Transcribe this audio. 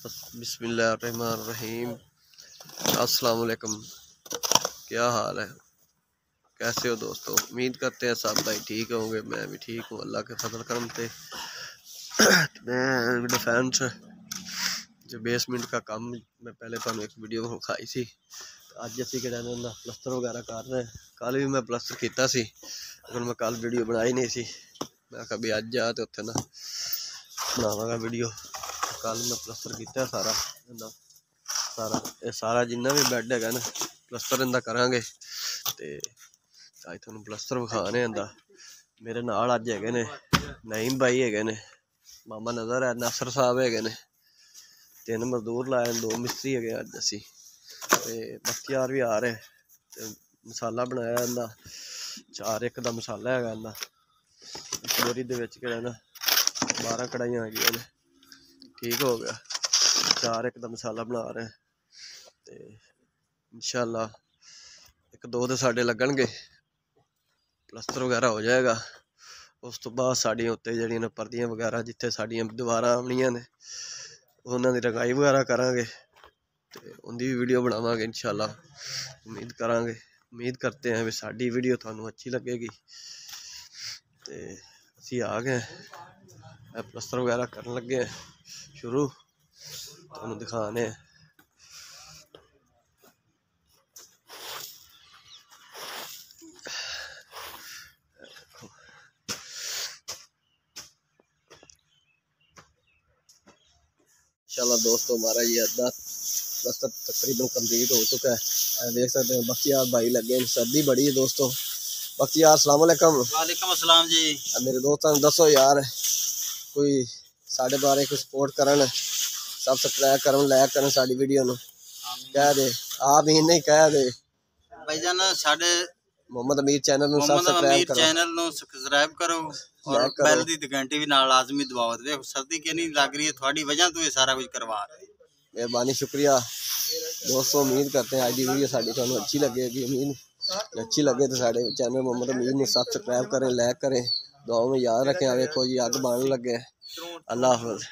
बिस्मिल्लाहिर्रहमानिर्रहीम। अस्सलाम वालेकुम। क्या हाल है, कैसे हो दोस्तों? उम्मीद करते हैं सब भाई ठीक होंगे। मैं भी ठीक हूँ अल्लाह के फजल करम से। मैं डिफेंस जो बेसमेंट का काम मैं पहले तो एक वीडियो दिखाई सी। अज असी कहना प्लस्तर वगैरह कर रहे हैं। कल भी मैं प्लस्तर किया सी, अगर मैं कल वीडियो बनाई नहीं सी। मैं कभी अज जा तो उत्थे ना बनावांगा वीडियो। कल मैं प्लस्तर किया सारा सारा जिन्ना भी बैड है ना प्लस्तर इंदा करांगे। ते अज तुहानूं प्लस्तर विखाने इंदा। मेरे नाल अज है ने नईम भाई है ने, मामा नज़र है, नासर साहब है ने, 3 मजदूर लाए, 2 मिस्त्री है अज असी। बख्तियार भी आ रहे ते मसाला बनाया इंदा 4-1 का मसाला है इंदा। बोरी दे विच ना 12 कढ़ाइयां आ गई ने, ठीक हो गया। 4-1 का मसाला बना रहे ते इंशाअल्लाह 1-2 तो साढ़े लगणगे, प्लस्तर वगैरह हो जाएगा। उस तो बाद साड़ियां उत्ते जड़ियां ने परदियां वगैरह जिथे साड़ियां दीवारां आउणियां ने उन्हां दी रंगाई वगैरह करांगे ते उनदी भी वीडियो बनावांगे इंशाअल्लाह। उम्मीद करते हैं भी साडी वीडियो तुहानूं अच्छी लगेगी। ते असीं आ गए प्लस्तर वगैरह करन लगे हैं शुरू, तुहानूं दिखाने हैं। इंशाअल्लाह दोस्तों हमारा ये अद्धा प्लस्तर तकरीबन कंप्लीट हो चुका है। देख सकते हैं बख्तियार भाई लगे, सर्दी बड़ी है दोस्तों। बख्तियार अस्सलाम वालेकुम। वालेकुम अस्सलाम जी। मेरे दोस्तों ने दसो यार, कोई साढ़े 12 को सपोर्ट करन, सब्सक्राइब करन, लाइक करन साडी वीडियो नु। कह दे आप ही नहीं कह दे भाईजान साडे मोहम्मद अमीर चैनल नु सब्सक्राइब करो और बेल दी घंटी भी नाल लाजमी दबाओ। देखो सर्दी कितनी लग रही है, थोड़ी वजह तो ये सारा कुछ करवा रहे हैं। मेहरबानी, शुक्रिया दोस्तों। उम्मीद करते हैं आज की वीडियो साड़ी तुहानूं अच्छी लगेगी। उम्मीद अच्छी लगे तो साढ़े चैनल मोहम्मद अमीर ने सब्सक्राइब करें, लाइक करें, दुआओं में याद रखें। देखो जी अग बाण लगे। अल्लाह हाफ़िज़।